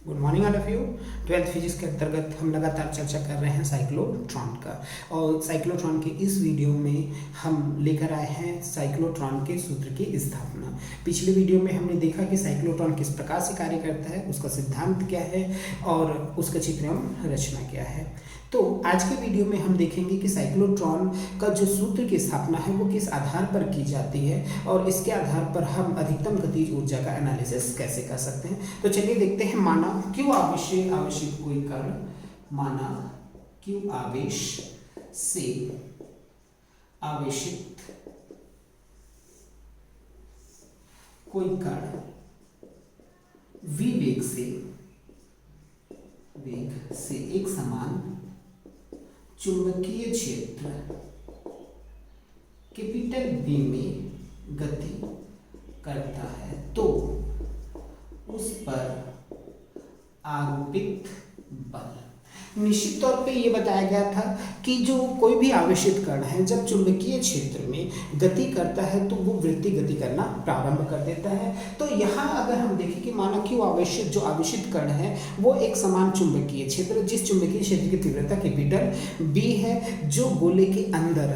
Good morning all of you. Twelfth physics के अंतर्गत हम लगातार चर्चा कर रहे हैं साइक्लोट्रॉन का, और साइक्लोट्रॉन के इस वीडियो में हम लेकर आए हैं साइक्लोट्रॉन के सूत्र की स्थापना। पिछले वीडियो में हमने देखा कि साइक्लोट्रॉन किस प्रकार से कार्य करता है, उसका सिद्धांत क्या है और उसका चित्र एवं रचना क्या है। तो आज के वीडियो में हम देखेंगे कि साइक्लोट्रॉन का जो सूत्र की स्थापना है वो किस आधार पर की जाती है और इसके आधार पर हम अधिकतम गतिज ऊर्जा का एनालिसिस कैसे कर सकते हैं। तो चलिए देखते हैं। माना Q आवेशित कोई कण, माना Q आवेश से आवेशित कोई कण v वेग से एक समान चुंबकीय क्षेत्र कैपिटल B में गति करता है तो उस पर आरोपित बल। निश्चित तौर पे ये बताया गया था कि जो कोई भी आवेशित कण है जब चुंबकीय क्षेत्र में गति करता है तो वो वृत्ति गति करना प्रारंभ कर देता है। तो यहाँ अगर हम देखें कि माना कि वो जो आवेशित कण है वो एक समान चुंबकीय क्षेत्र, जिस चुंबकीय क्षेत्र की तीव्रता कैपिटल B है, जो गोले के अंदर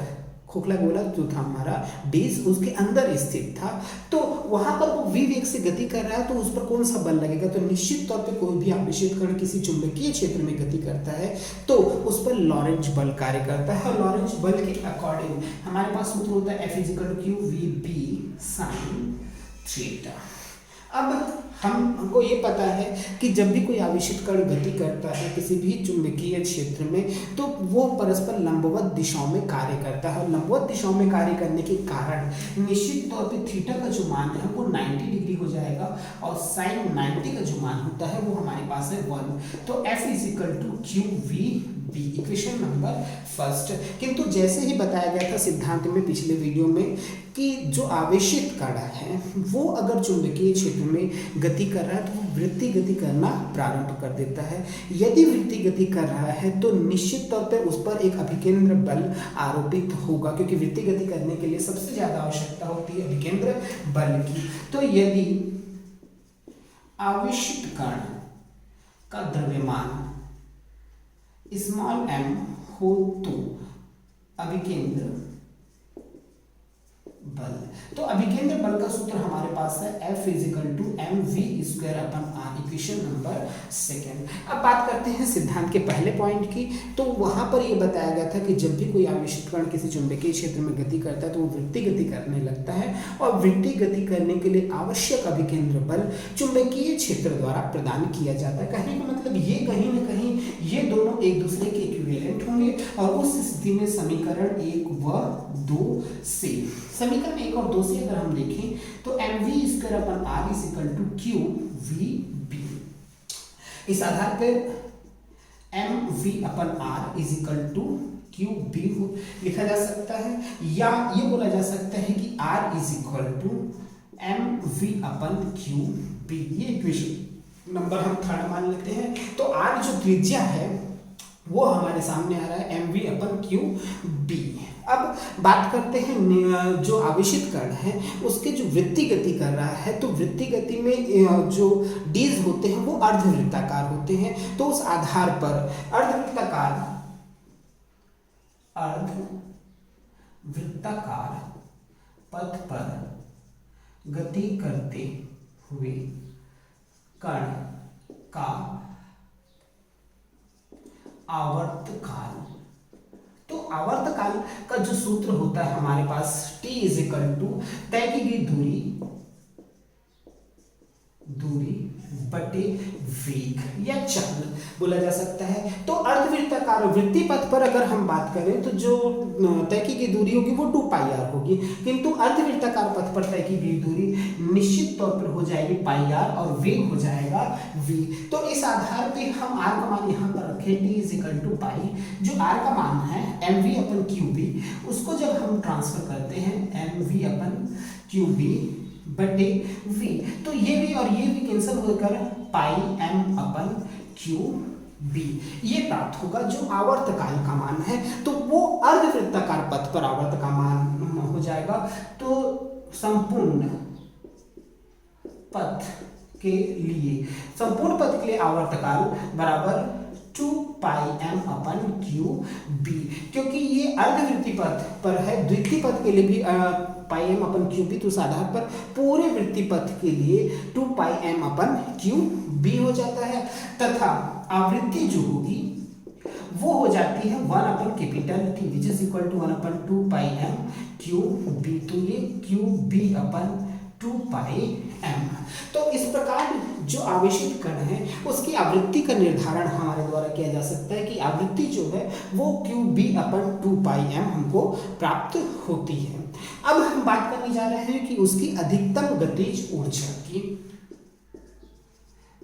खोखला गोला जो था हमारा डिस्क उसके अंदर स्थित था, तो वहां पर वो v वेग से गति कर रहा है तो उस पर कौन सा बल लगेगा। तो निश्चित तौर पे कोई भी आवेशित कण किसी चुंबकीय क्षेत्र में गति करता है तो उस पर लॉरेंज बल कार्य करता है, और लॉरेंज बल के अकॉर्डिंग हमारे पास सूत्र होता है F = qvb sin थीटा। अब हमको ये पता है कि जब भी कोई आवेशित कण गति करता है किसी भी चुंबकीय क्षेत्र में तो वो परस्पर लंबवत दिशाओं में कार्य करता है, और लंबवत दिशाओं में कार्य करने के कारण निश्चित तौर पे थीटा का जो मान है वो 90 डिग्री हो जाएगा, और साइन 90 का जो मान होता है वो हमारे पास है 1। तो F = qvb, equation number first. किंतु जैसे ही बताया गया था सिद्धांत में पिछले वीडियो में कि जो आवेशित कण है वो अगर चुंबकीय क्षेत्र में गति कर रहा है तो वो वृत्ति गति करना प्रारंभ कर देता है। यदि वृत्ति गति कर रहा है तो निश्चित तौर पर उस पर एक अभिकेंद्र बल आरोपित होगा, क्योंकि वृत्ति गति करने के लिए सबसे ज्यादा आवश्यकता होती है अभिकेंद्र बल की। तो यदि आवेशित कण का द्रव्यमान m हो तो अभिकेंद्र बल, तो अभिकेंद्र बल का सूत्र हमारे पास है F = mv²/r, equation number second. अब बात करते हैं सिद्धांत के पहले पॉइंट की। तो वहां पर यह बताया गया था कि जब भी कोई आवेशित कण किसी चुंबकीय क्षेत्र में गति करता है तो वो वृत्ति गति करने लगता है, और वृत्ति गति करने के लिए आवश्यक अभिकेंद्र बल चुंबकीय क्षेत्र द्वारा प्रदान किया जाता है। कहने का मतलब ये कहीं ना कहीं ये दोनों एक दूसरे के इक्विवेलेंट होंगे, और उस स्थिति में समीकरण 1 व 2 से, समीकरण 1 और 2 से अगर हम देखें तो mv²/r = qvb। इस आधार पर mv/r = qb लिखा जा सकता है, या ये बोला जा सकता है कि r = mv/qb। ये इक्वेशन नंबर हम थर्ड मान लेते हैं। तो r जो त्रिज्या है वो हमारे सामने आ रहा है mv/qb। अब बात करते हैं जो आवेशित कण है उसके जो वृत्ति गति कर रहा है, तो वृत्ति गति में जो डीज होते हैं वो अर्धवृत्ताकार होते हैं। तो उस आधार पर अर्धवृत्ताकार पथ पर गति करते हुए कण का आवर्तकाल, तो आवर्तकाल का जो सूत्र होता है हमारे पास T = तय की गई दूरी बटे वेग या चल बोला जा सकता है। तो अर्धवृत्ताकार वृत्ति पथ पर अगर हम बात करें तो जो तय की गई दूरी होगी वो 2πr होगी, किंतु अर्धवृत्ताकार पथ पर तय की गई दूरी निश्चित तौर पर हो जाएगी πr और वेग हो जाएगा v। तो इस आधार पे हम r का मान यहाँ पर रखें T = पाई, जो r का मान है mv/qb, उसको जब हम ट्रांसफर करते हैं mv/qb बटे v, तो ये भी और ये भी कैंसिल होकर πm/qb ये प्राप्त होगा जो आवर्तकाल का मान है। तो वो अर्धवृत्ताकार पथ पर आवर्त का मान हो जाएगा। तो संपूर्ण पथ के लिए संपूर्ण पथ के लिए आवर्तकाल बराबर 2 pi m upon Q B, क्योंकि ये अर्धवृत्तीय पथ पर है, द्वितीय पथ के लिए भी पाई m अपन क्यू बी, तो उस आधार पर पूरे वृत्तीय पथ के लिए 2 pi m upon Q B हो जाता है, तथा आवृत्ति जो होगी वो हो जाती है 1 upon capital T which is equal to 1 upon 2 pi m Q B, तो ये Q B upon 2 pi m। तो इस प्रकार जो आवेशित कण है उसकी आवृत्ति का निर्धारण हमारे द्वारा किया जा सकता है कि आवृत्ति जो है वो Q B upon 2 pi m हमको प्राप्त होती है। अब हम बात करने जा रहे हैं कि उसकी अधिकतम गतिज ऊर्जा की,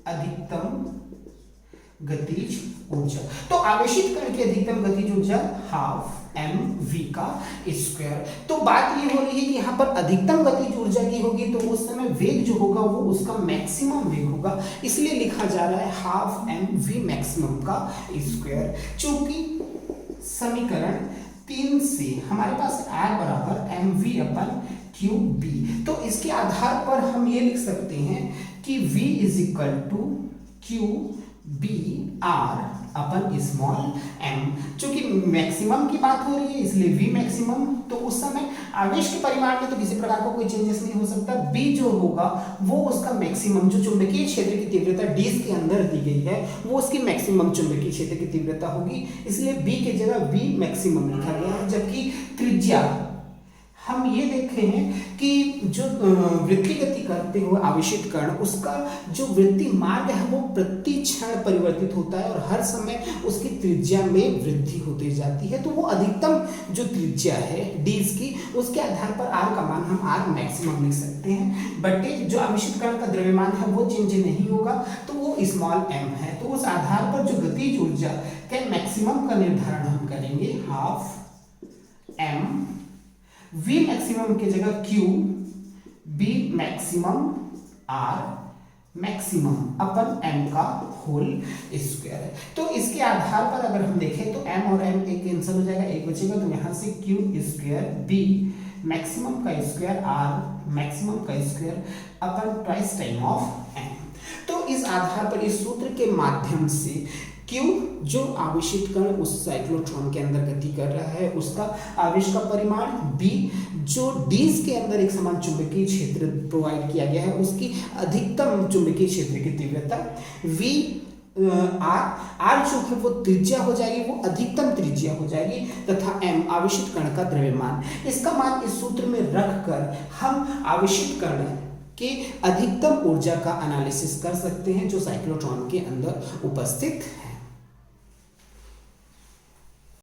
अधिकतम गतिज ऊर्जा। तो आवेशित कण की अधिकतम गतिज ऊर्जा हाफ mv का स्क्वायर। तो बात ये हो रही है कि यहाँ पर अधिकतम गतिज ऊर्जा की होगी तो उस समय वेग जो होगा वो उसका मैक्सिमम वेग होगा, इसलिए लिखा जा रहा है हाफ mv मैक्सिमम का स्क्वायर। चूंकि समीकरण 3 से हमारे पास r बराबर mv अपन क्यू बी, तो इसके आधार पर हम ये लिख सकते हैं कि v is equal to Q B R upon small m। चूंकि मैक्सिमम की बात हो रही है इसलिए v मैक्सिमम, तो उस समय आवेश के परिमाण में तो किसी प्रकार का कोई चेंजेस नहीं हो सकता। b जो होगा वो उसका मैक्सिमम, जो चुंबकीय क्षेत्र की तीव्रता d के अंदर दी गई है वो उसकी मैक्सिमम चुंबकीय क्षेत्र की तीव्रता होगी, इसलिए b की जगह v मैक्सिमम लिखा गया है। जबकि त्रिज्या हम ये देख रहे हैं कि जो वृत्तीय गति करते हुए आवेशित कण उसका जो वृत्तीय मार्ग है वो प्रति क्षण परिवर्तित होता है और हर समय उसकी त्रिज्या में वृद्धि होती जाती है। तो वो अधिकतम जो त्रिज्या है डीज की उसके आधार पर आर का मान हम आर मैक्सिमम लिख सकते हैं, बट जो आवेशित कण का द्रव्यमान है वो चेंज नहीं होगा तो वो स्मॉल m है। तो उस आधार पर जो गतिज ऊर्जा के मैक्सिमम का निर्धारण हम करेंगे हाफ m v मैक्सिमम की जगह q b maximum r maximum upon m का होल स्क्वायर है। तो इसके आधार पर अगर हम देखें तो m और m एक कैंसिल हो जाएगा, एक बचेगा, तो यहाँ से q स्क्वायर b मैक्सिमम का स्क्वायर r मैक्सिमम का square upon twice time of m। तो इस आधार पर इस सूत्र के माध्यम से Q जो आवेशित कण उस साइक्लोट्रॉन के अंदर गति कर रहा है उसका आवेश का परिमाण, B जो डीज के अंदर एक समान चुंबकीय क्षेत्र प्रोवाइड किया गया है उसकी अधिकतम चुंबकीय क्षेत्र की तीव्रता, V R जो है वो त्रिज्या हो जाएगी, वो अधिकतम त्रिज्या हो जाएगी, तथा M आवेशित कण का द्रव्यमान। इसका मान इस सूत्र में रखकर हम आवेशित कण के अधिकतम ऊर्जा का एनालिसिस कर सकते हैं जो साइक्लोट्रॉन के अंदर उपस्थित है।